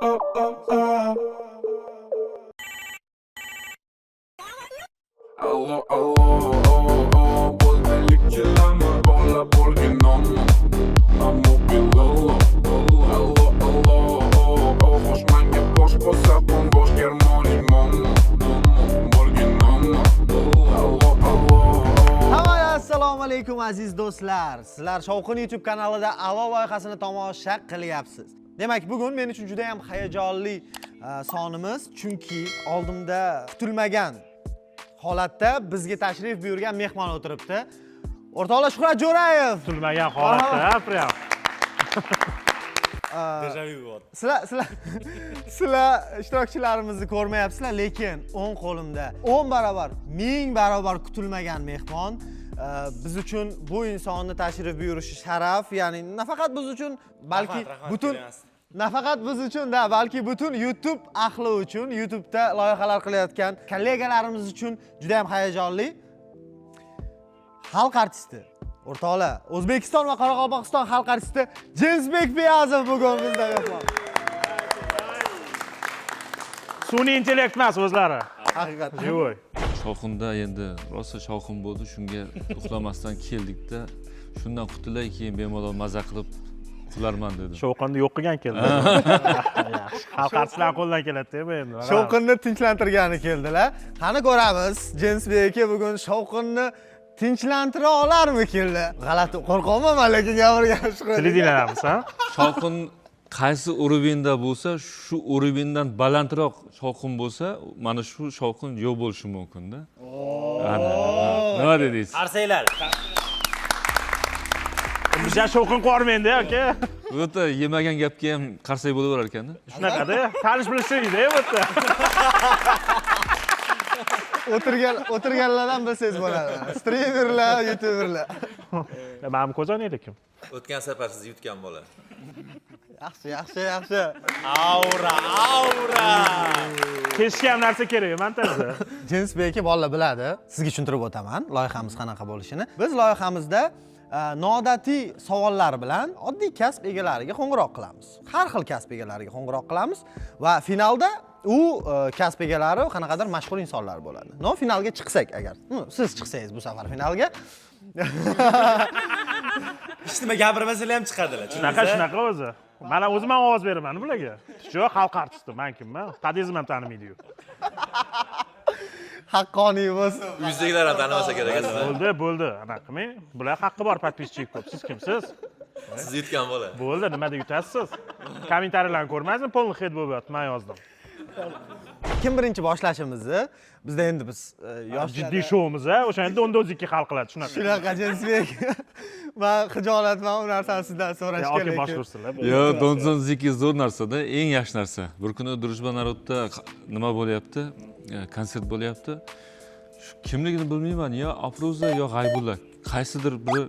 Allo, allo, bo'lganlikchilarni bola bo'lgin nomni ammo billallo. Allo, allo, qo'shmanga bosh bo'lsa bo'sh germonik nomni bo'lgin nomni. Allo, allo. Hamma assalomu alaykum aziz do'stlar. Sizlar Shovqin YouTube kanalida Alo loyihasini tomosha qilyapsiz. Demak, bugun men uchun juda ham hayajonli sonimiz, chunki oldimda kutilmagan holatda bizga tashrif buyurgan mehmon o'tiribdi. O'rtoqlar Shuhrat Jo'rayev. Kutilmagan holatda, prям. Dejavu bo'ldi. Sizlar ishtirokchilarimizni ko'rmayapsizlar, lekin o'ng qo'limda 10 barobar, 1000 barobar kutilmagan mehmon. Biz uchun bu insonni tashrif buyurishi sharaf, ya'ni nafaqat biz uchun, balki butun nafaqat biz uchun, balki butun YouTube ahli uchun, YouTube'da loyihalar qilayotgan kollegalarimiz uchun juda ham hayajonli. Xalq artisti, o'rtoqlar, O'zbekiston va Qoraqalpog'iston xalq artisti Jensbek Beyazov bugun bizda mehmon. Sun'iy intellekt emas o'zlari. Haqiqatan. Yo'q. Shovqinda endi rosa shovqin bo'ldi, shunga uxlamasdan keldikda, shundan qutulay, keyin bemalol maza qilib uxlarman dedim. Shovqinni yo'q qilgan keldi. Yaxshi. Xalq artistlar qo'ldan keladi-da bu endi. Shovqinni tinchlantirgani keldilar. Qani ko'ramiz, Jensbek aka bugun shovqinni tinchlantira olarmikinlar? G'alati qo'rqaman, lekin gapirganish qo'ydi. Televideniyalarimiz, ha? Shovqin qaysi urovenda bo'lsa, shu urovendan balandroq shovqin bo'lsa, mana shu shovqin yo'q bo'lishi mumkin-da. Nima dedingiz? Arsanglar. Bizga shovqin qo'rmaydi, aka. Bu yerda yemagan gapga ham qarsak bo'laverar ekan-da. Shunaqada, tanish bilishingizda bu yerda. O'tirganlardan bilsangiz bo'ladi. Streamerlar, YouTuberlar. Ma'lum ko'zoniydikim. O'tgan safar siz yutgan bola. Yaxshi. Aura. Kechga ham narsa kerak, mentada. Jensbek aka bolalar biladi. Sizga tushuntirib o'taman loyihamiz qanaqa bo'lishini. Biz loyihamizda noodatiy savollar bilan oddiy kasb egalariga qo'ng'iroq qilamiz. Har xil kasb egalariga qo'ng'iroq qilamiz va finalda u kasb egalari qanaqadir mashhur insonlar bo'ladi. Finalga chiqsak agar, siz chiqsangiz bu safar finalga Hech nima gapirmasalar ham chiqadilar. Shunaqa o'zi. Mana o'zim ham ovoz beraman bularga. Yo'q, xalq artisti, men kimman? Tadizim ham tanimaydi-yu. Haqqoniy bo'lsin. Yuzdagilar ham tanimasa kerak endi. Bo'ldi. Ana qilmang. Bular haqqi bor, podpisчик ko'p. Siz kimsiz? Siz yutgan bola. Bo'ldi, nimada yutasiz? Kommentariyalarni ko'rmaysizmi? Polni xet bo'lib yotdi, men yozdim. Kim birinchi boshlashimizni bizda endi biz yosh Jiddiy shoumiz, ha? O'shanda o'nda-o'ziki hal qiladi, shunaqa Jensbek. Men xijolatman u narsani sizdan so'rash kerak. Yoki boshqursinlar. Yo, donzonziki zo'r narsa-da, eng yaxshi narsa. Bir kuni Družba narodda nima bo'lyapti? Konsert bo'lyapti. Kimligini bilmayman, yo Afruza yo G'aybulla. Qaysidir biri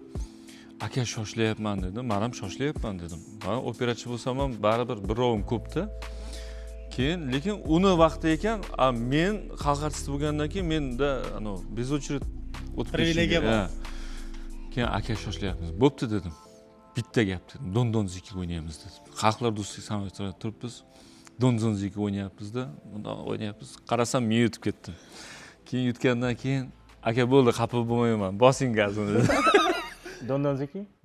aka shoshlayapman dedi. Men ham shoshlayapman dedim. Men operachi bo'lsam ham baribir birovim ko'pda. Lekin uni vaqti ekan, men xalq artisti bo'lgandan keyin menda bez очередь o'tib privilegiya bor. Keyin aka shoshlayapmiz. Bo'pti dedim. Bitta gap dedim. Donzonziki o'ynaymiz dedim. Xalqlar do'stlik samolyotida turibmiz. Donzonziki o'ynayapmiz-da. Bunda o'ynayapmiz. Qarasam men yutib ketdim. Keyin yutgandan keyin aka bo'ldi, xafa bo'lmayman. Bosing gazini dedi.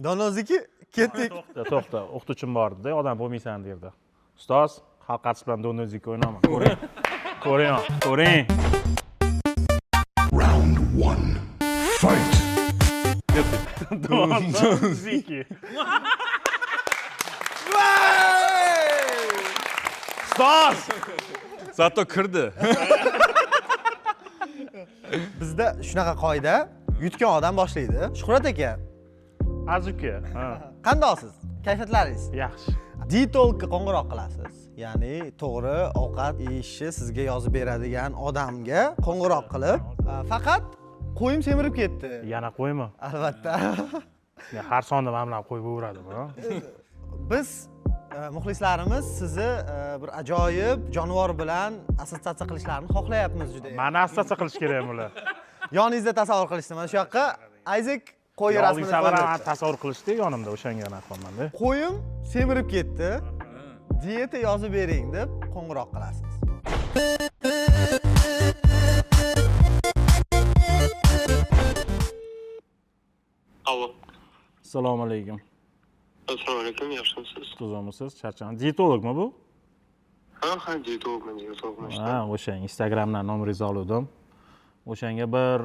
Donzonziki ketdik. To'xta, o'qituvchim bor edi, odam bo'lmaysan derdi. Ustoz, xalq artisti bilan donzonziki o'ynaman. Ko'ring. Round 1. Fight. Donzonziki. Ustoz! Zato kirdi. Bizda shunaqa qoida, yutgan odam boshlaydi. Shuhrat aka, Azuka. qandoqsiz? Kayfiyatlaringiz? Yaxshi. Detoxga qo'ng'iroq qilasiz. Ya'ni to'g'ri ovqat yeyishni sizga yozib beradigan odamga qo'ng'iroq qilib, faqat qo'yim semirib ketdi. Yana qo'ymi? Albatta. Har sonda mana bular qo'yib o'radi bu. Biz muxlislarimiz sizni bir ajoyib jonivor bilan assotsiatsiya qilishlarini xohlayapmiz juda. Meni assotsiatsiya qilish kerak bular. Yoningizda tasavvur qilishdi. Mana shu yoqqa Isaac qo'y rasmini qo'ydi. Tasavvur qilishdi yonimda o'shanga narxonmanda. Qo'yim semirib ketdi. dieta yozib bering deb qo'ng'iroq qilasiz. Alo. Assalomu alaykum. Assalomu alaykum, yaxshimisiz? Tuzumisiz? Charchagan. Dietologmi bu? Ha, diyetologman. Ha, o'sha Instagramdan nomeringizni oldim. O'shanga bir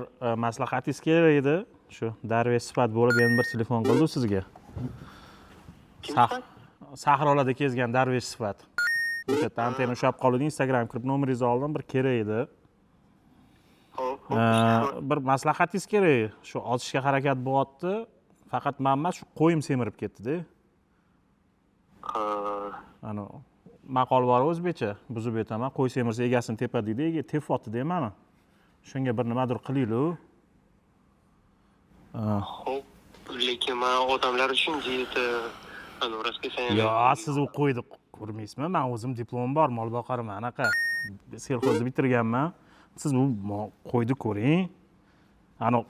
maslahatingiz kerak edi. Shu darvesh sifat bo'lib endi bir telefon qildim sizga. Sahrolarda kezgan darvesh sifat. O'sha yerda antenna ushlab qoldi, Instagram kirib nomeringizni oldim, bir kerak edi. Bir maslahatingiz kerak. Shu ochishga harakat bo'lyapti. Faqat men emas, shu qo'yim semirib ketdi-da. Ana maqol bor o'zbekcha, buzib aytaman, qo'y semirsa egasini tepadi deydi, tepyapti-da meni. Shunga bir nimadir qilaylik. Xo'p, lekin men odamlar uchun diyeta raspисание. Yo, siz u qo'yni ko'rmaysizmi? Men o'zim diplomim bor, mol boqarman, anaqa. Selxozni bitirganman. Siz bu qo'yni ko'ring. Ana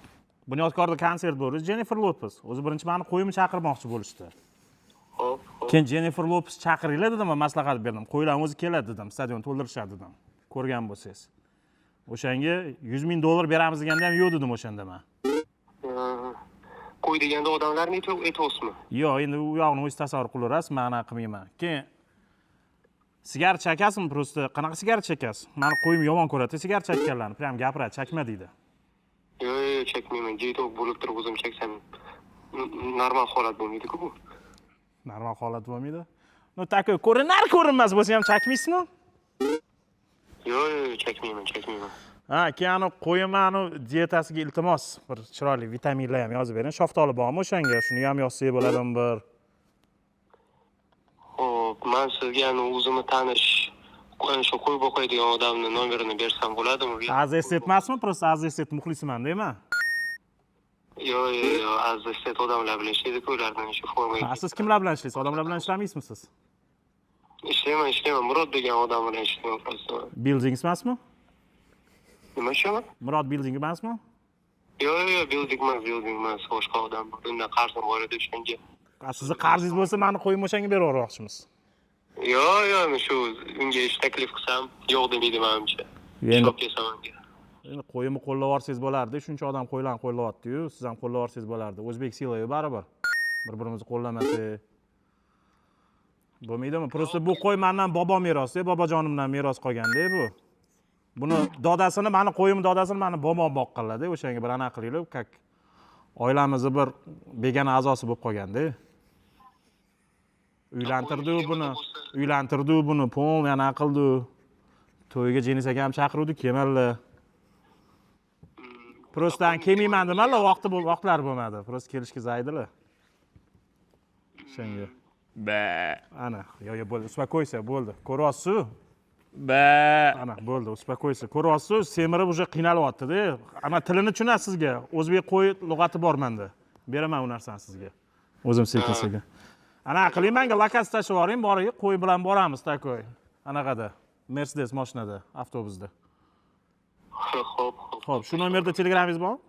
Bunyodkorda konsert bo'ldi, Jennifer Lopez. O'zi birinchi meni qo'yimni chaqirmoqchi bo'lishdi. Xo'p. Keyin Jennifer Lopez chaqiringlar dedim, men maslahat berdim. Qo'ylarni o'zi keladi dedim, stadion to'ldirishadi dedim. Ko'rgan bo'lsangiz. O'shanga $100,000 beramiz deganda ham yo'q dedim o'shanda men. Qo'y deganda odamlarni aytyapsizmi? Yo'q, endi u yoqni o'zingiz tasavvur qilaverasiz, men anaqa qilmayman. Keyin sigaret chekasizmi? Просто qanaqa sigaret chekasiz? Meni qo'yim yomon ko'radi, sigaret chekkanlarni, prям gapiradi, chekma deydi. Yo'q, chekmayman. Diyetolog bo'lib turib o'zim cheksam normal holat bo'lmaydi-ku bu. Normal holat bo'lmaydi. No takoy ko'rinmas bo'lsa ham chekmaysizmi? Yo'q, chekmayman. Ha, keyin qo'yimani dietasiga iltimos, bir chiroyli vitaminlar ham yozib bering. Shaftoli bormi o'shanga? Shuni ham yozsangiz bo'ladimi bir? Xo'p, men sizga o'zimni tanish shu qo'y boqadigan odamni nomerini bersam bo'ladimi? Azizet emasmi? Просто Azizet muxlisiman deyman. Yo'q, Azizet odamlar bilan ishlaydi-ku, ulardan shu formaga. Siz kimlar bilan ishlaysiz? Odamlar bilan ishlamaysizmi siz? Ishlayman. Murod degan odam bilan ishlayman. Buildings emasmi? Nima ishlaman? Murod building emasmi? Yo'q, building emas, boshqa odam. Bundan qarzim bor edi o'shanga. Sizni qarzingiz bo'lsa, meni qo'yim o'shanga berib yubormoqchimiz. Yo'q, shu unga ish taklif qilsam, yo'q demaydi menimcha. Endi Shop kesam unga. endi qo'yimni qo'llab yuborsangiz bo'lardi. Shuncha odam qo'ylarni qo'llayapti-yu, siz ham qo'llab yuborsangiz bo'lardi. O'zbek silo-yu baribir. Bir-birimizni qo'llamasak bo'lmaydimi? Просто bu qo'y mendan bobo merosi, bobojonimdan meros qolganda bu. Buni dodasini, meni qo'yim dodasini meni bobom boqqanlar-da, o'shanga bir anaqa qilib, как oilamizni bir begona a'zosi bo'lib qolganda. Uylantirdi buni, pol yana qildi. To'yga Jenis akam chaqiruvdi, kelmalar. Prostdan kelmayman demalar, vaqtlar bo'lmadi. Prost kelishga zaydilar. Shunga. Ana, yo bo'ldi, uspokойся, bo'ldi. Ko'ryapsiz? Ana, bo'ldi, uspokойся. Ko'ryapsiz, semirib уже qiynalyapti-da. Ana tilini tushunasiz sizga. O'zbek qo'y lug'ati bor menda. Beraman u narsani sizga. O'zim sekin. Ana qiling, menga lokasiya tashlab yuboring, boring, qo'y bilan boramiz takoy. Anaqada, Mercedes mashinada, avtobusda. Xo'p, shu nomerda telegramingiz bormi?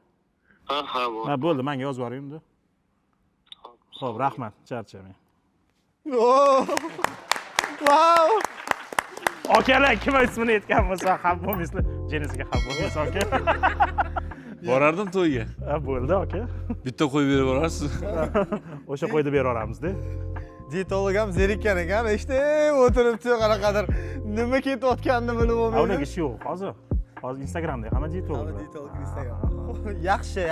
Ha, bor. Ha, bo'ldi, menga yozib yuboring-da. Xo'p, rahmat, charchamang. Wow! Okalar, kim ismini aytgan bo'lsa, xafa bo'lmaysizlar. Jenisiga xafa bo'lmaysiz, aka. Borardim to'yga. Ha, bo'ldi, aka. Bitta qo'y berib yuborasiz. O'sha qo'yni berib yuboramiz-da. Diyetolog ham zerikkan ekan, o'tiribdi, qanaqadir nima ketayotganini bilib olmaydi. Unaqa ish yo'q, hozir. Hozir Instagramda hamma diyetolog. Yaxshi.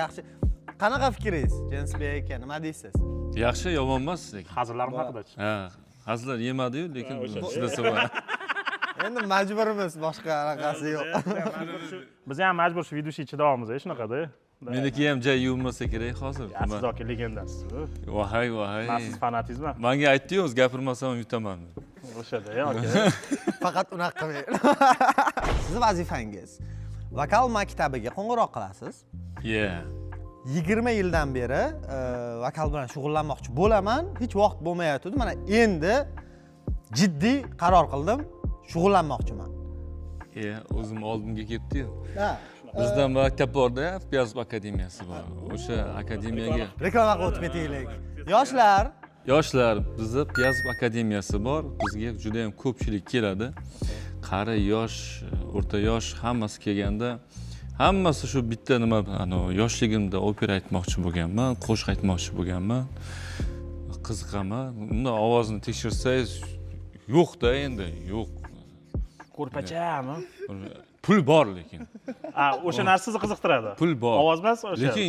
Qanaqa fikringiz, Jensbek aka, nima deysiz? Yaxshi, yomon emas lekin. Hazillarım haqida-chi? Ha, hazillar yemadi-yu, lekin sizlar bor. Endi majburimiz, boshqa anaqasi yo'q. Biz ham majbur shu ведущий chidavamiz, shunaqada. Meniki ham joy yuvinmasa kerak hozir. Siz aka legendasiz. Vohay. Siz fanatizmi? Menga aytdi-yu, o'zi gapirmasam yutaman. O'shada, aka. Faqat unaqa qilmang. Siz vazifangiz vokal maktabiga qo'ng'iroq qilasiz. 20 yildan beri vokal bilan shug'ullanmoqchi bo'laman. Hech vaqt bo'lmayotdi. Mana endi jiddiy qaror qildim, shug'ullanmoqchiman. O'zim oldimga ketdi-yu. Ha. Bizda maktab borda, FPS akademiyasi bor. O'sha akademiyaga Reklama qilib o'tib ketaylik. Yoshlar, yoshlar, bizda Piyazov akademiyasi bor. Bizga juda ham ko'pchilik keladi. Qari, yosh, o'rta yosh hammasi kelganda hammasi shu bitta nima, yoshligimda opera aytmoqchi bo'lganman, qo'shiq aytmoqchi bo'lganman. Qiziqaman. Unda ovozni tekshirsangiz yo'q-da endi, yo'q. Ko'rpachami? Pul bor lekin. O'sha narsa sizni qiziqtiradi. Pul bor. Ovoz emas o'sha. Lekin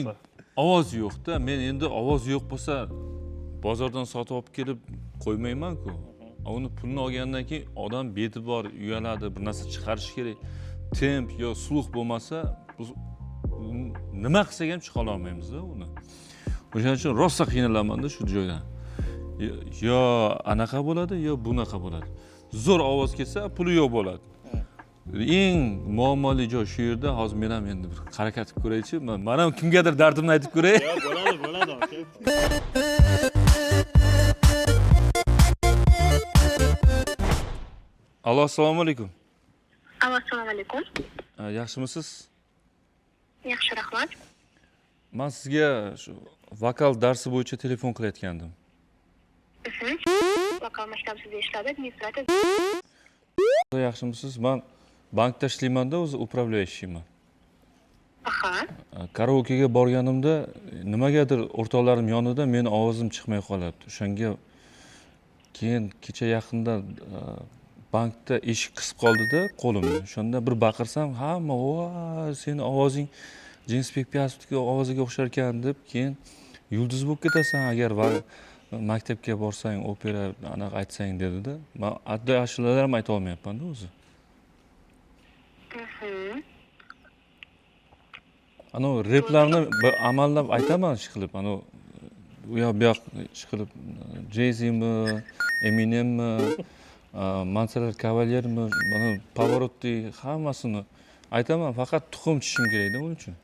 ovoz yo'q-da. Men endi ovoz yo'q bo'lsa bozordan sotib olib kelib qo'ymayman-ku. Uni pulni olgandan keyin odam beti bor, uyaladi, bir narsa chiqarish kerak. Temp yo sluh bo'lmasa, biz nima qilsak ham chiqa olmaymiz-da uni. O'shaning uchun rosa qiynalaman-da shu joydan. Yo anaqa bo'ladi, yo bunaqa bo'ladi. Zo'r ovoz kelsa, puli yo'q bo'ladi. Eng muammoli joy shu yerda. Hozir men ham endi bir harakat qilib ko'raychi. Men ham kimgadir dardimni aytib ko'ray. Bo'ladi. Allo, assalomu alaykum. Assalomu alaykum. Yaxshimisiz? Yaxshi, rahmat. Men sizga shu vokal darsi bo'yicha telefon qilayotgandim. Vokal maktabida ishladi, administrator. Yaxshimisiz? Men bankda ishlayman-da, o'zi upravляющийman. Aha. Karaokega borganimda nimagadir o'rtoqlarim yonida meni ovozim chiqmay qolyapti. O'shanga keyin kecha yaqinda bankda eshik qisib qoldi-da qo'limni. O'shanda bir baqirsam, hamma "Voy, seni ovozing Jensbek Piyazovga ovoziga o'xshar ekan" deb, keyin yulduz bo'lib ketasan agar maktabga borsang, opera anaqa aytsang dedi-da. Men adda ashulalar ham ayta olmayapman-da o'zi. Ano replarni amallab aytaman ishqilib, u yoq bu yoq ishqilib Jay-Z'mi, Eminemmi, Mansalar Kavalyermi, mana Pavarotti hammasini aytaman, faqat tuxum chishim kerakda uning uchun.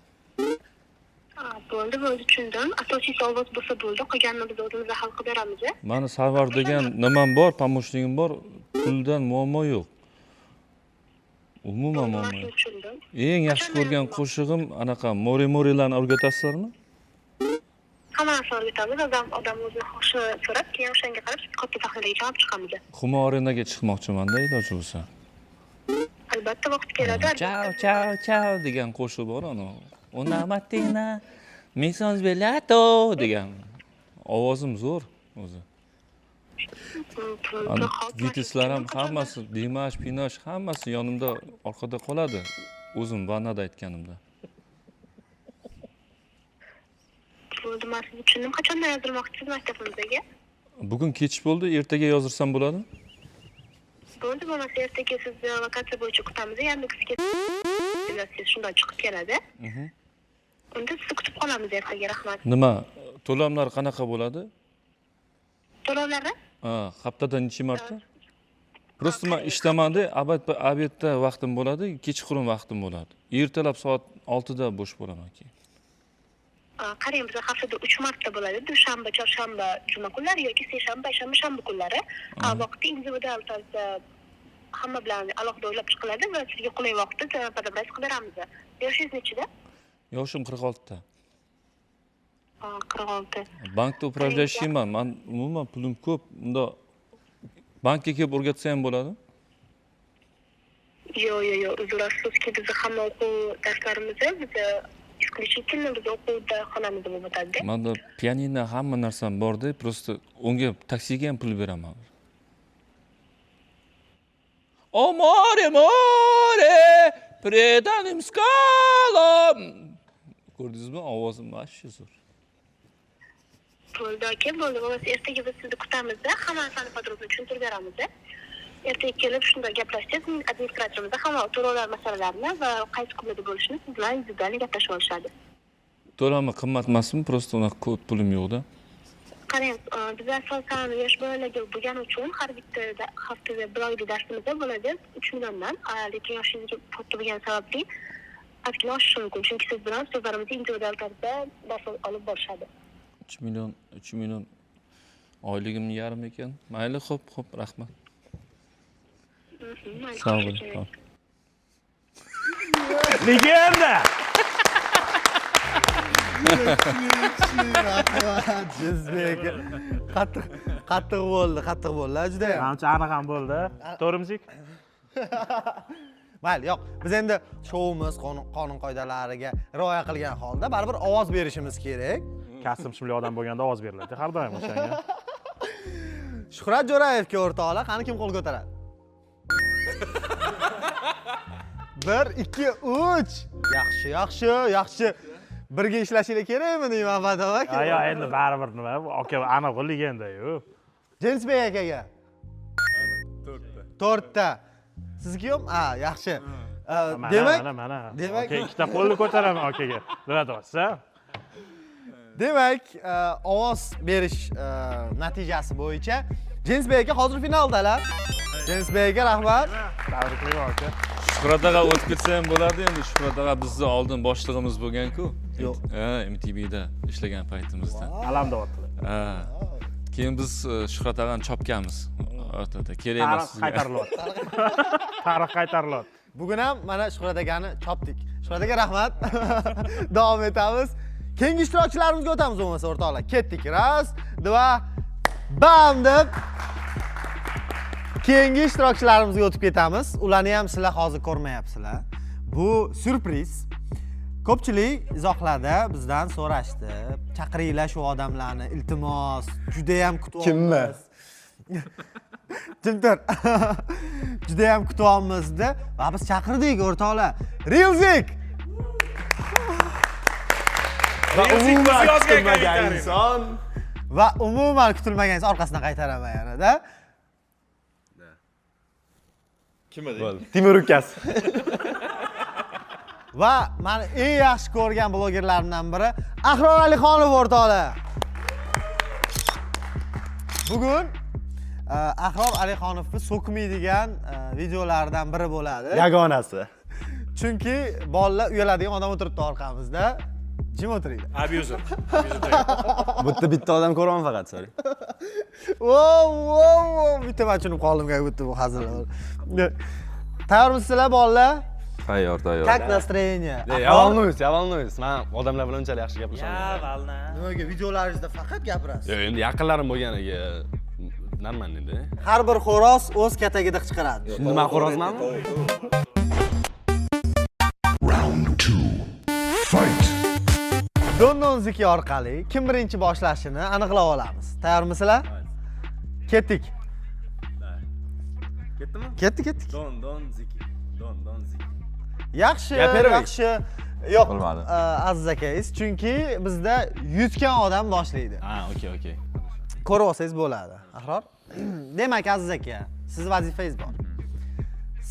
Bo'ldi, tushundim. Asosiysi ovoz bo'lsa bo'ldi, qolganini biz o'zimiz hal qilib beramiz. Mani Sarvar degan nimam bor, pomochnigim bor, puldan muammo yo'k. Umuman muammo yo'q. Tushundim. Eng yaxshi ko'rgan qo'shig'im anaqa Mori-Morilarni o'rgatasizlarmi? Hammasini o'rgatamiz. Odam o'zini xohishi so'rab, keyin o'shanga qarab katta sahnaga olib chiqamiz. Humo arenaga chiqmoqchiman-da, iloji bo'lsa. Albatta vaqt keladi. Ciao degan qo'shiq bor, Una mattina mi son svegliato degan. Ovozim zo'r o'zi. Vitislar ham hammasi, Dimash, Pinosh hammasi yonimda orqada qoladi. O'zim vannada aytganimda. Bo'ldi, men sizni tushundim. Qachondan yozilmoqchisiz maktabimizga? Bugun kech bo'ldi, ertaga yozirsam bo'ladi? Bo'ldi, bo'lmasa ertaga sizni vakatsiya bo'yicha kutamiz. Yandexga shundan chiqib keladi. Unda sizni kutib qolamiz ertaga, rahmat. Nima, to'lovlar qanaqa bo'ladi? To'lovlari? Haftada necha marta? Просто men ishdaman-da, obedda vaqtim bo'ladi, kechqurun vaqtim bo'ladi. Ertalab soat 6 da bo'sh bo'laman keyin. Qarang, bizda haftada 3 marta bo'ladi. Dushanba, chorshanba, juma kunlari yoki seshanba, payshanba, shanba kunlari. Vaqti individual tarzda hamma bilan alohida o'ylab chiqiladi va sizga qulay vaqtda podobraz qilib beramiz. Yoshingiz nechida? Yoshim 46 ta. 46. Bankda upravляющийman. Men umuman pulim ko'p. Unda bankka kelib o'rgatsa ham bo'ladi? Yo'q, uzr, afsuski bizda hamma o'quv darslarimiz bizda исключительно biz o'quvda xonamizda bo'lib o'tadi. Menda pianino hamma narsam bor-da, просто unga taksiga ham pul beraman. Amore, predanim skalam. Ko'rdingizmi? Ovozim mashhur zo'r. Bo'ldi aka, bo'ldi. Bo'lmasa ertaga biz sizni kutamiz-da, hamma narsani podrobno tushuntirib beramiz. Ertaga kelib shunda gaplashsangiz, administratorimiz hamma to'lovlar masalalarini va qaysi kunlarda bo'lishini siz bilan individual gaplashib olishadi. To'lami qimmat emasmi? Просто unaqa ko'p pulim yo'q-da. Qarang, biz asosan yosh bolalarga bo'lgani uchun har bitta haftada bir oylik darsimizda bo'ladi 3 milliondan, lekin yoshingiz katta bo'lgani sababli ozgina oshishi mumkin, chunki siz bilan ustozlarimiz individual tarzda dars olib borishadi. 3 million oyligimni yarim ekan. Mayli, xo'p, rahmat. Sağ olun. Legenda! Rahmat, Jinsbek. Qattiq bo'ldi, juda ham. Ancha aniq ham bo'ldi. To'g'rimizik? Mayli, yo'q. Biz endi shovimiz qonun qoidalariga rioya qilgan holda baribir ovoz berishimiz kerak. Kasb shimli odam bo'lganda ovoz beriladi. Har doim o'shanga. Shuhrat Jo'rayevga o'rtoqlar, qani kim qo'l ko'taradi? 1 2 3. Yaxshi. Birga ishlashinglar kerakmi deyman Fatom aka? Yo, endi baribir nima? Aka aniq legenda-yu. Jinsbek akaga. 4 ta. Sizga ham? Ha, yaxshi. Mana. Demak, Aka ikkita qo'lni ko'taraman akaga. Biladingizsa? Demak, ovoz berish natijasi bo'yicha Jinsbek aka hozir finaldalar. Jinsbek aka rahmat. Tabriklayman aka. Shuhrat aka o'tib ketsa ham bo'lardi endi. Shuhrat aka bizni oldin boshlig'imiz bo'lgan-ku. Yo'q. MTVda ishlagan paytimizda. Alamdovotlar. Keyin biz Shuhrat akani chopganmiz. O'rtada kerak emas sizga. Tarix qaytarilyapti. Bugun ham mana Shuhrat akani chopdik. Shuhrat aka rahmat. Davom etamiz. Keyingi ishtirokchilarimizga o'tamiz bo'lmasa o'rtoqlar. Ketdik. 1 2 bam deb keyingi ishtirokchilarimizga o'tib ketamiz. Ularni ham sizlar hozir ko'rmayapsizlar. Bu syurpriz. Ko'pchilik izohlarda bizdan so'rashdi. Chaqiringlar shu odamlarni, iltimos. Juda ham kutyapmiz. Jimtir. Juda ham kutyapmiz-da va biz chaqirdik o'rtoqlar. Rilzik. Va umuman kutilmagan inson va umuman kutilmagan inson orqasidan qaytaraman yana-da. Kim edi? Timur ukasi. Va meni eng yaxshi ko'rgan blogerlarimdan biri Ahror Alixonov o'rtoqlar. Bugun Ahror Alixonovni so'kmaydigan videolardan biri bo'ladi. Yagonasi. Chunki bolalar uyaladigan odam o'tiribdi orqamizda. Jim o'tiringlar. Abuser. Bu yerda bitta odam ko'raman faqat, sorry. Wow. Bitta men tushunib qoldim bitta bu hazillar. Tayyormisizlar bolalar? Tayyor. Как настроение? Yavalnoysiz. Men odamlar bilan unchalik yaxshi gaplashmayman. Nimaga videolaringizda faqat gapirasiz? Yo'q, endi yaqinlarim bo'lganiga normal endi. Har bir xo'roz o'z katagida qichqiradi. Nima xo'rozmanmi? Round 2. Fight. Don ziki orqali kim birinchi boshlashini aniqlab olamiz. Tayyormisizlar? Ketdik. Ketdimi? Ketdik. Don ziki. Yaxshi. Yo'q, Aziz akaysiz, chunki bizda yutgan odam boshlaydi. Ha, okey. Ko'rib olsangiz bo'ladi. Ahror. Demak, Aziz aka, siz vazifangiz bor.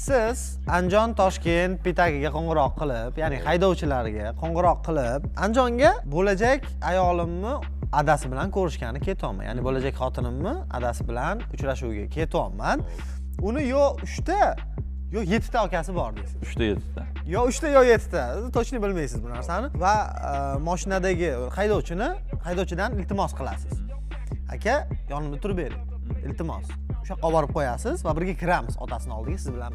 Siz Andijon Toshkent pitagiga qo'ng'iroq qilib, ya'ni haydovchilarga qo'ng'iroq qilib, Andijonga bo'lajak ayolimni adasi bilan ko'rishgani ketyapman. Ya'ni bo'lajak xotinimni adasi bilan uchrashuvga ketyapman. Uni yo 3 ta, yo 7 ta akasi bor deysiz. 3 ta 7 ta. Yo 3 ta yo 7 ta. To'g'ri bilmaysiz bu narsani va mashinadagi haydovchidan iltimos qilasiz. Aka, yonimda turib bering. Iltimos. O'sha yoqqa borib qo'yasiz va birga kiramiz otasini oldiga siz bilan.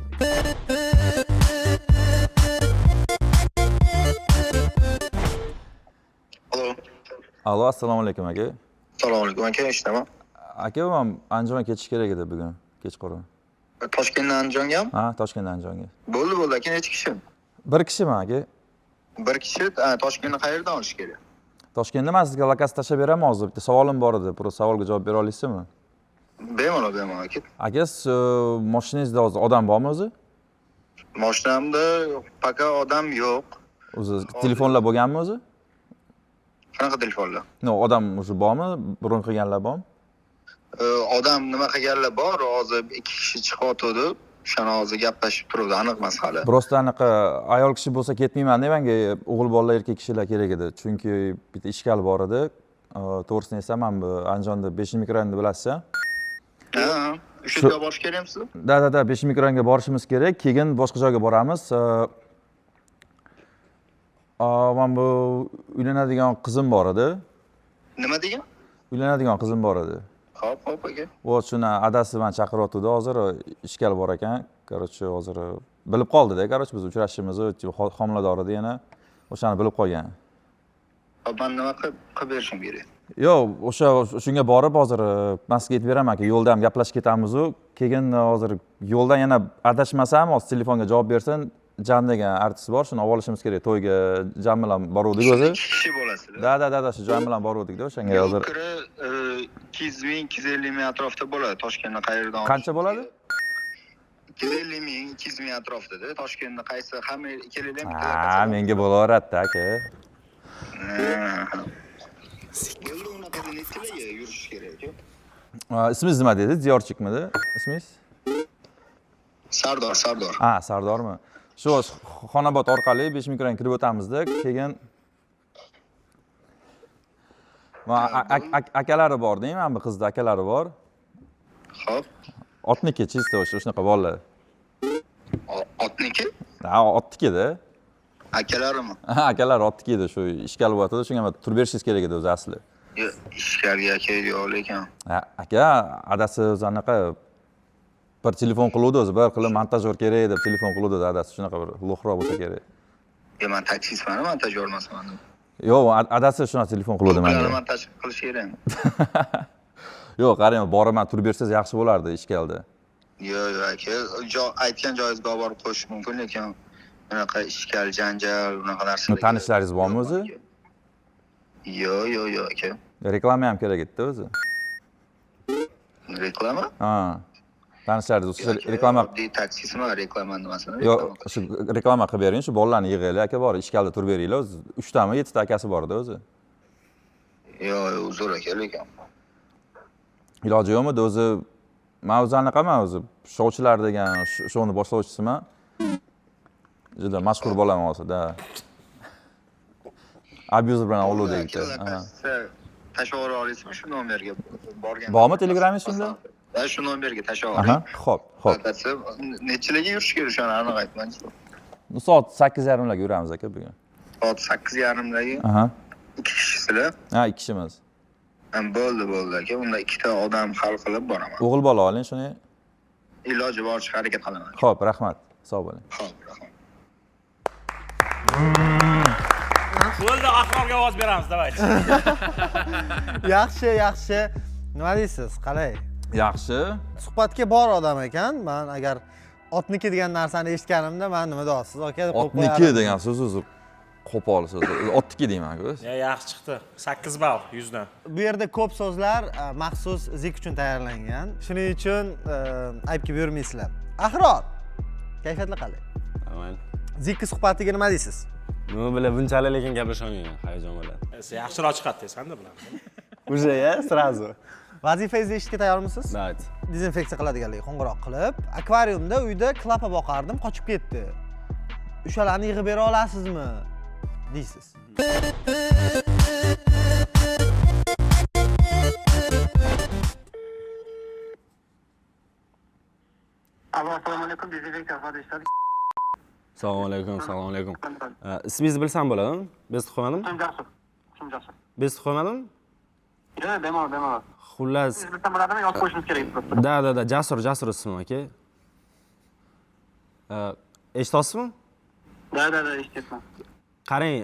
Alo, assalomu alaykum aka. Assalomu alaykum aka, eshitaman. Aka, men Andijonga ketish kerak edi bugun, kechqurun. Toshkentdan Andijongami? Ha, Toshkentdan Andijonga. Bo'ldi, aka, necha kishi? Bir kishiman aka. Bir kishi, Toshkentni qayerdan olish kerak? Toshkentda men sizga lokatsiya tashlab beraman hozir. Bitta savolim bor edi. Pro savolga javob bera olasizmi? Bemalol aka. Aka, mashinangizda hozir odam bormi o'zi? Mashinamda paka odam yo'q. O'zi telefonlar bo'lganmi o'zi? Qanaqa telefonlar? No, odam o'zi bormi? Bron qilganlar bormi? Odam nima qilganlar bor, hozir 2 kishi chiqyotdi. O'shani hozir gaplashib turibdi, aniq emas hali. Prosta anaqa ayol kishi bo'lsa ketmayman deb, menga o'g'il bolalar, erkak kishilar kerak edi. Chunki bitta ishkal bor edi. To'g'risini aytsam, men bu Andijonda 5-mikroyonni bilasizmi? Ha, o'sha yerga borish kerakmi? Da, 5-mikroyonga borishimiz kerak. Keyin boshqa joyga boramiz. Men bu uylanadigan qizim bor edi. Nima degan? Uylanadigan qizim bor edi. Xo'p, aka. O shuni adasi bilan chaqiryapti hozir, ishkal bor ekan. Короче, hozir bilib qoldi-da, короче, biz uchrashishimizni homilador edi yana. O'shani bilib qolgan. Hop, men nima qilib berishim kerak? Yo'q, shunga borib hozir man sizga aytib beraman aka, yo'lda ham gaplashib ketamiz-u. Keyin hozir yo'ldan yana adashmasam, hozir telefonga javob bersin. Jan degan artist bor, shuni olib olishimiz kerak. To'yga Jan bilan boruvdik o'zi. 2 kishi bo'lasizlar. Da, shu Jan bilan boruvdik-da o'shanga hozir. Kiri 200 ming, 250 ming atrofida bo'ladi. Toshkentda qayerdan? Qancha bo'ladi? 250 ming, 200 ming atrofida. Toshkentda qaysi hamma ikkalanglar Ha, menga bo'laveradi aka. Endi unaqa nechtalarga yurish kerak? Ismingiz nima dedi? Ziyorchikmidi ismingiz? Sardor. Ha, Sardormi? Shu Xonobod orqali 5 mikron kirib o'tamizda, keyin akalari bor deyman, bu qizda akalari bor. Xo'p. Otniki chista shunaqa bolalar. Otniki? Ha, otnikida. Akalarimi? Ha, akalar otnikida shu ishga olyapti, shunga turib berishingiz kerak edi o'zi asli. Yo'q, ishgalga aka yo'q lekin. Ha, aka, adasi o'zi anaqa bir telefon qiluvdi o'zi, bir qilib montajyor kerak deb telefon qiluvdi adasi, shunaqa bir lo'qroq bo'lsa kerak. Men taksistman, montajyor emasman. Yo'q, adasi shunaqa telefon qiluvdi menga. Montaj qilish kerakmi? Yo'q, qarang, boraman turib bersangiz yaxshi bo'lardi ishgalda. Yo'q aka, aytgan joyingizga olib borib qo'yish mumkin, lekin bunaqa ishkal, janjal, unaqa narsalar. Tanishlaringiz bormi o'zi? Yo'q aka. Reklama ham kerak edi o'zi. Reklama? Ha. Tanishlaringiz o'zi reklama. Oddiy taksismi, reklama nimasini? Yo'q, shu reklama qilib bering, shu bolalarni yig'inglar aka, bor, ishgalda turib beringlar o'zi. 3 tami, 7 ta akasi bor-da o'zi. Yo'q, uzr aka, lekin. Iloji yo'qmi o'zi? Men o'zi anaqaman o'zi, shouchilar degan shouning boshlovchisiman. Juda mashhur bo'laman o'zi-da. Abyuzer bilan ovludek. Tashavvur olasizmi shu nomerga borgan? Bormi Telegramda shunda? Ha, shu nomerga tashavvur oling. Xo'p. Nechilarga yurish kerak o'shani aniq aytmangiz. Soat 8:30 larga yuramiz aka bugun. Soat 8:30 larga? 2 kishisizlar? Ha, 2 kishimiz. Bo'ldi aka. Unda 2 ta odam hal qilib boraman. O'g'il bola oling shuni. Iloji boricha harakat qilaman. Xo'p, rahmat. Sog' bo'ling. Xo'p, rahmat. Bo'ldi, Ahrorga ovoz beramiz, davaychi. Yaxshi. Nima deysiz? Qalay? Yaxshi. Suhbatga bor odam ekan. Men agar otniki degan narsani eshitganimda men nima deysiz, aka? Otniki degan so'z o'zi qo'pol so'z. Otniki deyman-ku. Yaxshi chiqdi. 8 ball 100 dan. Bu yerda ko'p so'zlar maxsus zik uchun tayyorlangan. Shuning uchun aybga buyurmaysizlar. Ahror, kayfiyatlar qalay? Aman. Zikki suhbatiga nima deysiz? Nima bilan bunchalik lekin gaplasholmayman, hayajon bo'ladi. Yaxshiroq chiqadi, sanda bilan. Уже ya, сразу. Vazifangizni eshitishga tayyormisiz? Evet. Dezinfeksiya qiladiganlarga qo'ng'iroq qilib, akvariumda uyda klapa boqardim, qochib ketdi. O'shalarni yig'ib bera olasizmi? deysiz. Assalomu alaykum, dezinfeksiya xodimlari. Assalomu alaykum. Ismingizni bilsam bo'ladimi? Bezib qo'ymadimmi? Kim Jasur? Bezib qo'ymadimmi? Yo'q, bemalol. Xullas. Siz bilsam bo'ladimi, yozib qo'yishimiz kerak. Da, Jasur ismim aka. Eshityapsizmi? Da, eshityapman. Qarang,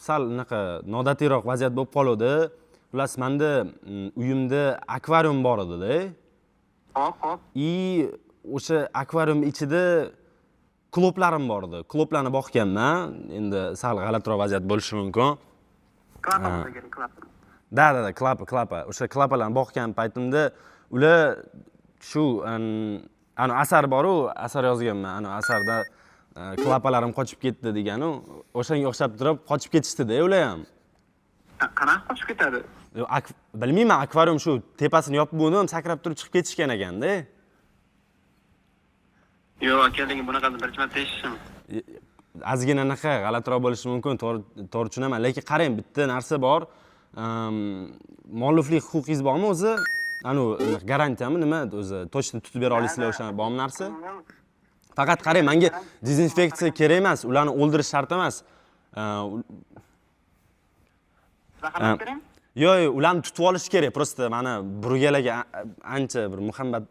sal unaqa noodatiy vaziyat bo'lib qoldi. Xullas, menda uyimda akvarium bor edi-da. Xo'p. O'sha akvarium ichida kloplarim bor edi. Kloplarni boqganman. Endi sal g'alatiroq vaziyat bo'lishi mumkin. Klapa. Da, klapa. O'sha klapalarni boqgan paytimda ular shu ana asar bor-ku, asar yozganman. Ana asarda klapalarim qochib ketdi deganu, o'shanga o'xshab turib qochib ketishdi-da ular ham. Qanaqa qochib ketadi? Bilmayman, akvarium shu tepasini yopib bo'ldim, sakrab turib chiqib ketishgan ekan-da. Yo'q, aka, lekin bunaqa birinchi marta eshitishim. Ozgina anaqa g'alatiroq bo'lishi mumkin, to'g'ri tushunaman, lekin qarang, bitta narsa bor. Mualliflik huquqingiz bormi o'zi? Anu garantiyami nima o'zi? Точно tutib bera olasizlar o'sha bormi narsa? Faqat qarang, menga dezinfeksiya kerak emas, ularni o'ldirish shart emas. Zaharlab berang? Yo'q, ularni tutib olish kerak. Prosta mana burgalarga ancha bir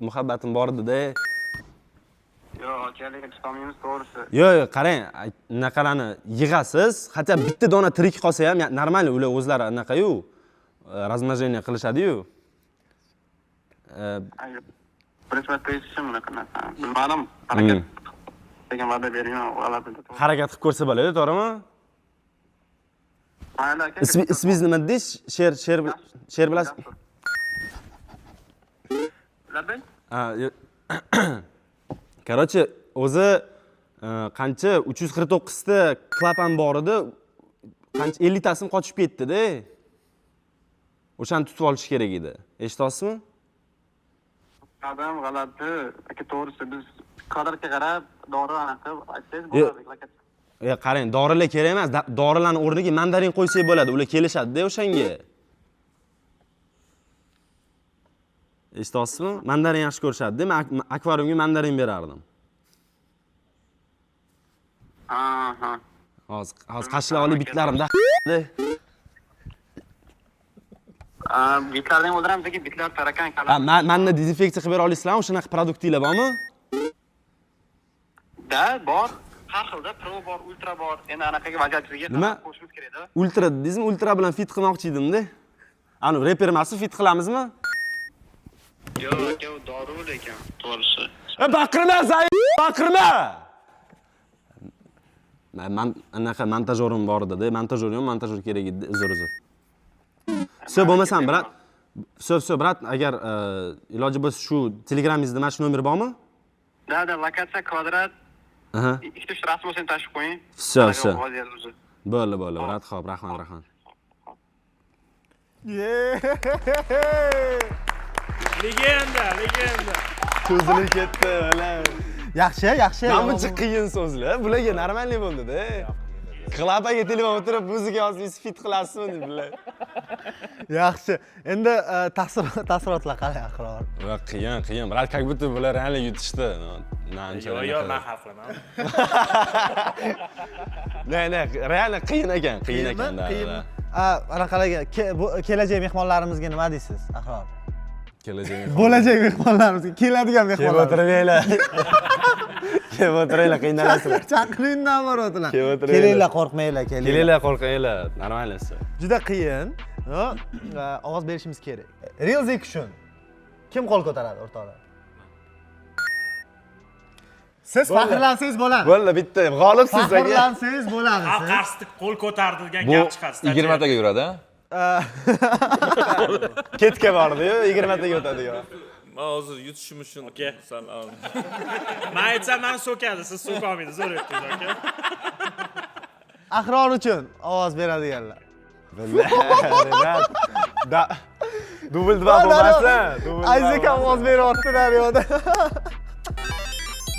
muhabbatim bor edi-da. Yo'q, Yo'q, aka, lekin chiqolmaymiz, to'g'risi. Yo'q, qarang, unaqalarni yig'asiz, hatto bitta dona tirik qolsa ham, normal ular o'zlari anaqa-yu, razmnожение qilishadi-yu. Birinchi marta eshitishim bunaqa narsani. Bilmadim, harakat degan va'da beringlar, g'alati. Harakat qilib ko'rsa bo'ladi, to'g'rimi? Mayli aka. Ismingiz nima dedingiz? She'r bilasiz? Labay? Короче, o'zi qancha 349 ta klapan bor edi, qancha 50 tasini qochib ketdi-da. O'shani tutib olish kerak edi. Eshityapsizmi? Adam g'alati. Aka, to'g'risi biz kadrga qarab, dori anaqa aytsangiz bo'ladi. Qarang, dorilar kerak emas. Dorilarning o'rniga mandarin qo'ysak bo'ladi. Ular kelishadi-da o'shanga. Eshityapsizmi? Mandarin yaxshi ko'rishadi-da. Men akvariumga mandarin berardim. Aha. Hozir qashlab olib bitlarimda. Bitlarni o'ldiramiz aka, bitlar tarakan kalam. Menni dezinfeksiya qilib bera olasizlarmi? Shunaqa produktinglar bormi? Da, bor. Har xilda pro bor, ultra bor. Endi anaqaga vaziyatiga Nima? qo'shimiz kerak-da. Ultra dedingizmi? Ultra bilan fit qilmoqchi edim-da. Ani reper emasmi? Fit qilamizmi? Yo'q, aka, u dori lekin, to'g'risi. Baqirma, baqirma! Men anaqa montajyorim bor edi-da. Montajyor kerak edi, uzr. Все, bo'lmasam, brat. Все, brat, agar iloji bo'lsa shu telegramingizda mana shu nomer bormi? Da, lokatsiya kvadrat. Aha. Ikkita rasm bo'lsa tashib qo'ying. Все. Bo'ldi, brat. Xo'p, rahmat. Legenda. Ko'zini ketdi, valar. Yaxshi. Menimcha qiyin so'zlar. Bularga normalniy bo'ldi-da. Klapaga telefon o'tirib, muzika yozsangiz fit qilasizmi dedilar. Yaxshi. Endi taassurotlar qalay Ahror? Va qiyin. Brat, как будто bular reально yutishdi. Yo'q, men xavf qilaman. Ne, reально qiyin ekan, da. Anaqalarga kelajak mehmonlarimizga nima deysiz, Ahror? Kelajak. Bo'lajak mehmonlarimizga, keladigan mehmonlar. Kelib o'tiringlar, qiynalasizlar. Chaqringdan borotlar. Kelib Kelinglar, qo'rqmanglar, Kelinglar, qo'rqinglar. Normalsi. Juda qiyin. Ovoz berishimiz kerak. Reelzik uchun kim qo'l ko'taradi o'rtoqlar? Siz faxrlansangiz bo'ladi. Bo'ldi, bitta g'olibsiz aka. Faxrlansangiz bo'ladi. Qarsdi qo'l ko'tardi degan gap chiqadi. 20 taga yuradi, ha? Ketga bordi-yu, 20 taga o'tadi-yu. Men hozir yutishim uchun salom. Men aytsam meni so'kadi, siz so'ka olmaysiz, zo'r aytdingiz aka. Ahror uchun ovoz beradiganlar. Dubl 2 bo'lmasa, Isaac ovoz beryaptilar yo'da.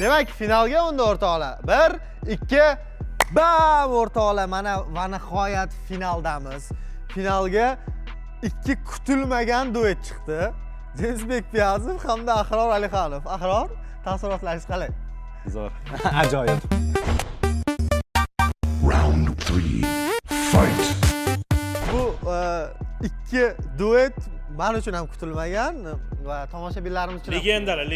Demak, finalga unda o'rtoqlar. 1, 2, bam o'rtoqlar, mana va nihoyat finaldamiz. Finalga ikki kutilmagan duet chiqdi. Jensbek Piyazov hamda Ahror Alixonov. Ahror, taassurotlaringiz qalay? Zo'r. Ajoyib. Round 3. Fight. Bu ikki duet men uchun ham kutilmagan va tomoshabinlarimiz uchun Legendalar.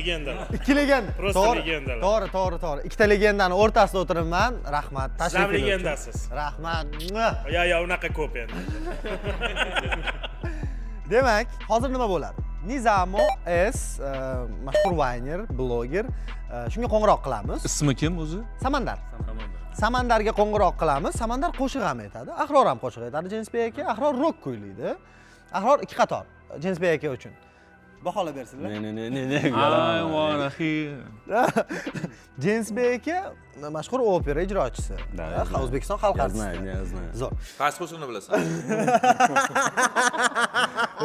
ikki legenda. Prosta legendalar. To'g'ri. Ikkita legendani o'rtasida o'tiribman. Rahmat. Siz ham legendasiz. Rahmat. Yo, unaqa ko'p endi. Demak, hozir nima bo'ladi? Nizamo S, mashhur vayner, bloger, shunga qo'ng'iroq qilamiz. Ismi kim o'zi? Samandar. Samandarga qo'ng'iroq qilamiz. Samandar qo'shiq ham aytadi. Ahror ham qo'shiq aytadi Jensbek aka. Ahror rock kuylaydi. Ahror ikki qator Jensbek aka uchun. Baholab bersinlar. Jensbek aka mashhur opera ijrochisi. O'zbekiston xalq artisti. Zo'r. Qaysi qo'shiqni bilasan?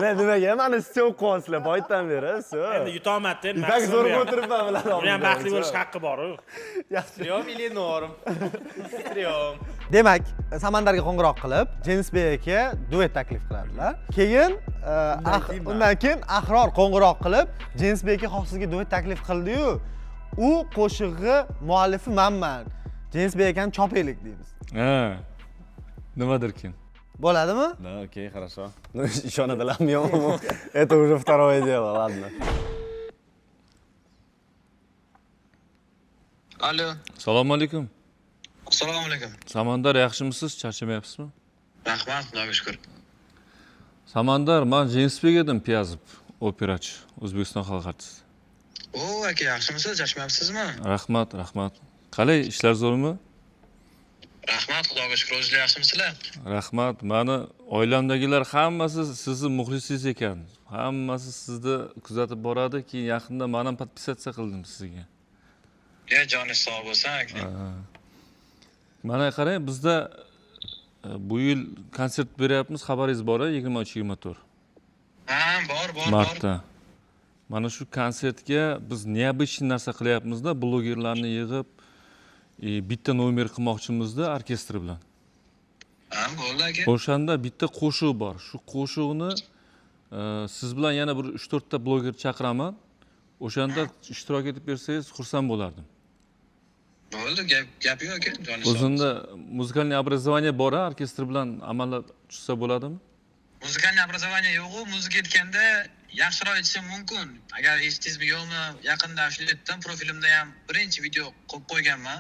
Nimaga meni sizcha o'qiyapsizlar boydan beri? Endi yutolmadin. Tak zo'r o'tiribman bilan. Buni ham baxtli bo'lish haqqi bor-ku. Striyom или норм? Striyom. Demak, Samandarga qo'ng'iroq qilib, Jensbek aka duet taklif qiladilar. Keyin undan keyin Ahror qo'ng'iroq qilib, Jensbek aka sizga duet taklif qildi-yu, u qo'shig'i muallifi menman. Jensbek akani chopaylik deymiz. Ha. Nimadir keyin. Bo'ladimi? Да, окей, хорошо. Ну, еще надо ламьем. Это уже второе дело, ладно. Alo. Assalomu alaykum. Assalomu alaykum. Samandar, yaxshimisiz? Charchamayapsizmi? Rahmat, xudoga shukr. Samandar, men Jensbek edim, Piyazov, operachi, O'zbekiston xalq artisti. O, aka, yaxshimisiz? Charchamayapsizmi? Rahmat. Qalay, ishlar zo'rmi? Rahmat, xudoga shukr. O'zinglar yaxshimisizlar? Rahmat. Meni oilamdagilar hammasi sizni muxlisingiz ekan. Hammasi sizni kuzatib boradi, keyin yaqinda men ham podpisatsiya qildim sizga. Ya, joningiz sog' bo'lsin, aka. Mana qarang, bizda bu yil konsert beryapmiz, xabaringiz bor, 23-24 Ha, bor. martda. Mana shu konsertga biz neobычный narsa qilyapmiz-da, blogerlarni yig'ib, bitta nomer qilmoqchimizda orkestr bilan. Ha, bo'ldi, aka. O'shanda bitta qo'shiq bor. Shu qo'shiqni siz bilan yana bir 3-4 ta bloger chaqiraman. O'shanda ishtirok etib bersangiz xursand bo'lardim. Bo'ldi, gap yo'q, aka. Joningiz sog' O'zimda muzikальный образование bor, orkestr bilan amallab tushsa bo'ladimi? Muzikальный образование yo'q-ku, muzika aytganda yaxshiroq aytishim mumkin. Agar eshitdingizmi yo'qmi, yaqinda shu yerdan profilimda ham birinchi video qo'yib qo'yganman.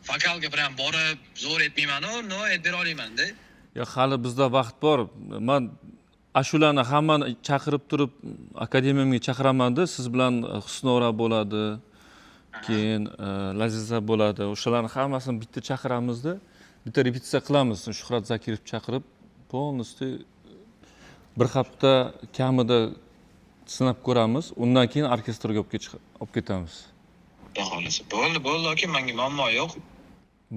Vokalga bilan borib zo'r aytmayman-ku, no aytib bera olmayman-da. Ya hali bizda vaqt bor. Men ashularni hammani chaqirib turib akademiyamga chaqiraman-da, siz bilan Husnora bo'ladi, keyin Laziza bo'ladi. O'shalarni hammasini bitta chaqiramiz-da, bitta repetitsiya qilamiz. Shuhrat Zakirov chaqirib, полностью bir hafta kamida sinab ko'ramiz. Undan keyin orkestrga olib ketamiz. Xudo xolisa. Bo'ldi, aka, menga muammo yo'q.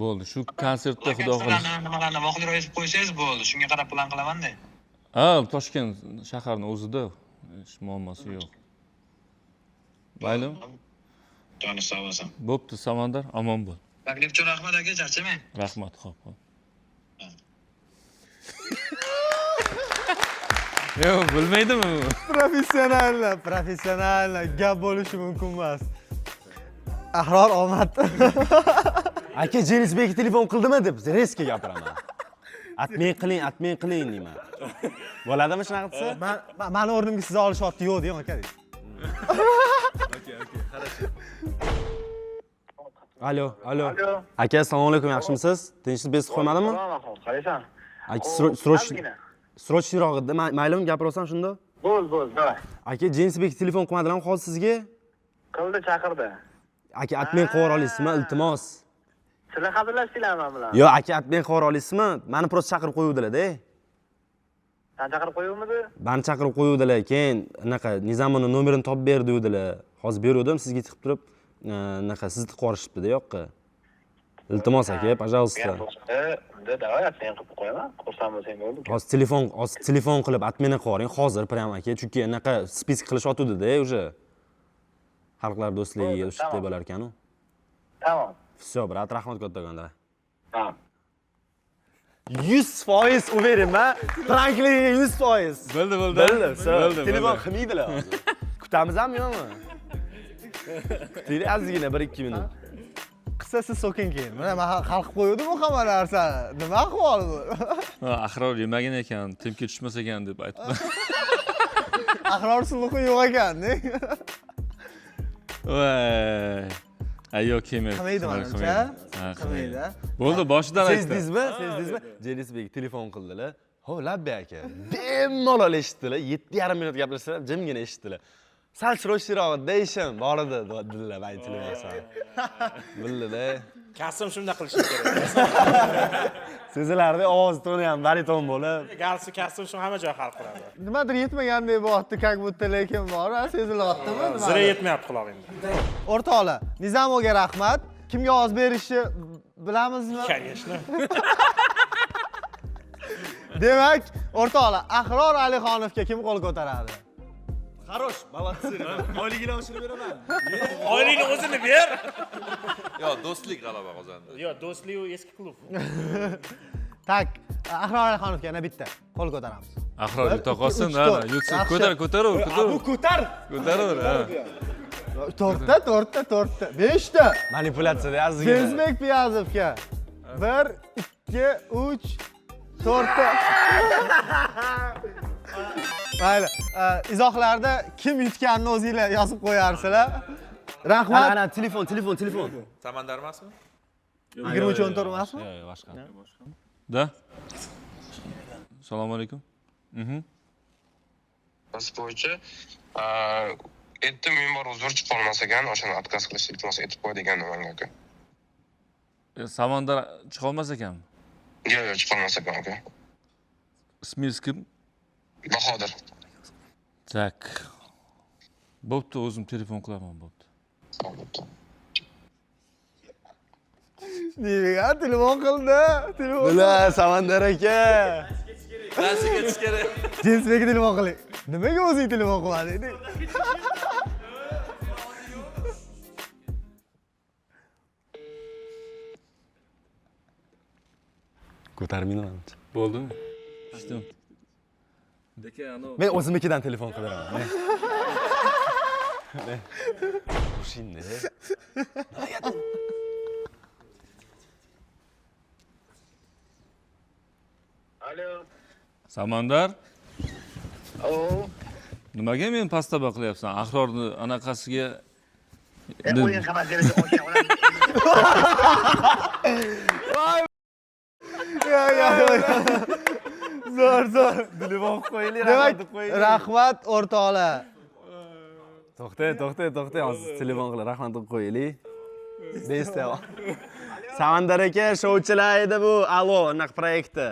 Bo'ldi. Shu konsertda xudo xolisa. Nimalarni vaqtliroq aytib qo'ysangiz bo'ldi. Shunga qarab plan qilaman-da. Ha, Toshkent shaharning o'zida hech muammosi yo'q. Maylimi? Joningiz sog' bo'lsin. Bo'pti, Samandar, omon bo'l. Taklif uchun rahmat, aka, charchamang. Rahmat, xo'p. Yo'q, bilmaydimi? Professional gap bo'lishi mumkin emas. Ahror omad. Aka Jensbekka telefon qildimi deb reski gapiraman. Atmay qiling deyman. Bo'ladimi shunaqa desa? Meni o'rnimga sizni olishyapti, yo'q deyman aka. Alo. Aka, assalomu alaykum, yaxshimisiz? Tinchlik bezib qo'ymadimi? Qaraysan? Aka, srochniroq edi. Maylimi gapirasan shunda? Bo'l, davay. Aka, Jensbekka telefon qilmadilarmi hozir sizga? Qildi, chaqirdi. Aka, atmay qilib olasizmi, iltimos? Sizlar xabarlashdinglarmi men bilan? Yo'q, aka, atmay qilib olasizmi? Meni prosta chaqirib qo'yuvdilar-da. Sen chaqirib qo'yuvmidi? Meni chaqirib qo'yuvdilar, keyin anaqa Nizamning nomerini topib ber deydilar. Hozir berdim, sizga tiqib turib, anaqa sizni tiqib yuborishibdi-da yoqqa. Iltimos aka, пожалуйста. Unda davay, sen qilib qo'yaman. Xursand bo'lsang bo'ldi. Hozir telefon qilib atmeni qilib yuboring, hozir prям aka, chunki anaqa spисок qilishyotdi-da уже. Xalqlar do'stligiga o'shday bo'lar ekan-u. Tamam. Всё, brat, rahmat kattagon, davay. Tamam. 100% uverima, frankligiga 100%. Bo'ldi. Telefon qilmaydilar hozir. Kutamizmi yo'qmi? Kutinglar ozgina 1-2 minut. Qissa siz so'kin keyin. Mana men xalq qo'ydim bu hamma narsani. Nima ahvol bu? Ahror yemagan ekan, temki tushmas ekan deb aytdim. Ahror suluqi yo'q ekan-da. Voy. Ayyo kelmaydi. Qilmaydi menimcha. Qilmaydi. Bo'ldi, boshidan aytdim. Sezdingizmi? Jensbek telefon qildilar. Ho, labbi aka. Bemalol eshitdilar. 7,5 minut gaplashdilar, jimgina eshitdilar. Sal srochniroq deyishim bor edi dedilar, men aytdim. Bildi-da. Kassim shunday qilishi kerak. Sezilardi, ovoz toni ham bariton bo'lib. Galsi kassim shu hamma joy hal qiladi. Nimadir yetmagandek bo'lyapti, как будто lekin bor, sezilyaptimi? Zira yetmayapti qulog'ingda. O'rtoqlar, Nizamovga rahmat. Kimga ovoz berishni bilamizmi? Конечно. Demak, o'rtoqlar, Ahror Alixonovga kim qo'l ko'taradi? Xarosh, молодцы. Oyligini oshirib beraman. Oylikni o'zini ber. Yo, do'stlik g'alaba qozondi. Yo'q, do'stlik u eski klub. Tak, Ahror Alixonovga yana bitta qo'l ko'taramiz. Ahror yuta qolsin, yutsin. Ko'tar. Bu ko'tar. Ko'taraver, ha. 4ta, 5ta. Manipulyatsiyada ozgina. Jensbek Piyazovga 1, 2, 3, 4ta. Mayli, izohlarda kim yutganini o'zingizlar yozib qo'yarsizlar. Rahmat. Ana telefon. Samandar emasmi? 23-14 emasmi? Yo'q, boshqa. Da. Assalomu alaykum. Bas bo'yicha aytdim men bor uzr chiqib qolmas ekan, o'shani отказ qilish iltimos aytib qo'y degandim menga aka. Samandar chiqolmas ekanmi? Yo'q, chiqib qolmas ekan aka. Ismingiz kim? Bahodir. Tak. Bo'pti, o'zim telefon qilaman, bo'pti. Nega telefon qildi? Telefon. Bular Samandar aka. Tansiga ketish kerak. Jensbekka telefon qiling. Nimaga o'zing telefon qilmading? Ko'tarmayman. Bo'ldimi? Eshitdim. Deka, Men o'zimnikidan telefon qilaraman. Shindi. Alo. Samandar, O, nimaga men pastaba qilyapsan? Ahrorni anaqasiga o'yin xabarlariga o'xshagan. Zo'r. Telefon qo'yinglar, Demak, rahmat o'rtoqlar. To'xta, hozir telefon qilib rahmat qo'yaylik. Besta. Samandar aka, shouchilar edi bu. Alo, anaqa proyektda.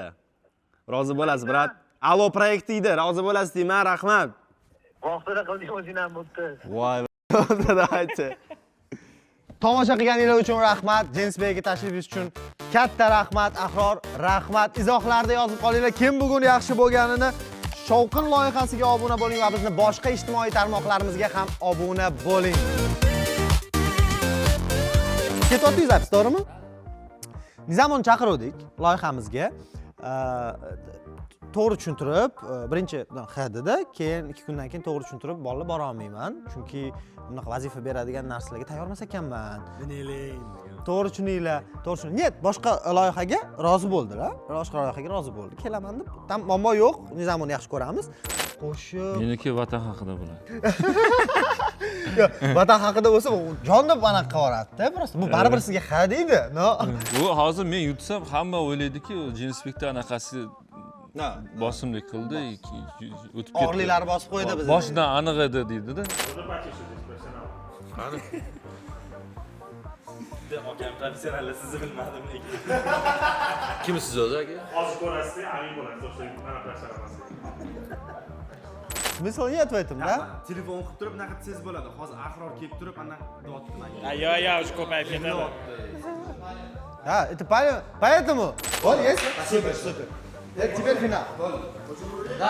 Rozi bo'lasiz, brat. Alo proyekti edi, rozi bo'lasiz deyman, rahmat. Vaqtida qilding o'zing ham bo'pti. Voy, aytchi. Tomosha qilganingiz uchun rahmat. Jensbekga tashrifingiz uchun katta rahmat. Ahror, rahmat. Izohlarda yozib qolinglar. Kim bugun yaxshi bo'lganini Shovqin loyihasiga obuna bo'ling va bizni boshqa ijtimoiy tarmoqlarimizga ham obuna bo'ling. Ketyapmiz, to'g'rimi? Nizamon chaqiruvdik loyihamizga. To'g'ri tushuntirib, birinchi ha dedi, keyin 2 kundan keyin to'g'ri tushuntirib, bolalar bora olmayman, chunki bunaqa vazifa beradigan narsalarga tayyormas ekanman. To'g'ri tushuninglar, Net, boshqa loyihaga rozi bo'ldilar. Boshqa loyihaga rozi bo'ldi. Kelaman deb, muammo yo'q. Nizamonni yaxshi ko'ramiz. Qo'shib. meniki vatan haqida bo'ladi. Yo'q, vatan haqida bo'lsa, jon deb anaqa qilaveradi-da, prosta. Bu baribir sizga ha deydi. Bu hozir men yutsam, hamma o'ylaydiki, Jensbekda anaqasi bosimlik qildi, o'tib ketdi. Orlilar bosib qo'ydi bizni. Boshidan aniq edi deydi-da. Akam professionallar sizni bilmadim lekin. Kimsiz o'zi aka? Hozir ko'rasiz, amin bo'lasiz. O'sha mana professional. Misol aytdim-da. Telefon qilib turib, naqa tez bo'ladi. Hozir Ahror kelib turib, anaqa dotdi menga. Yo'q, o'sha ko'payib ketadi. Да, это поэтому. Вот есть? Супер. Теперь финал. Да,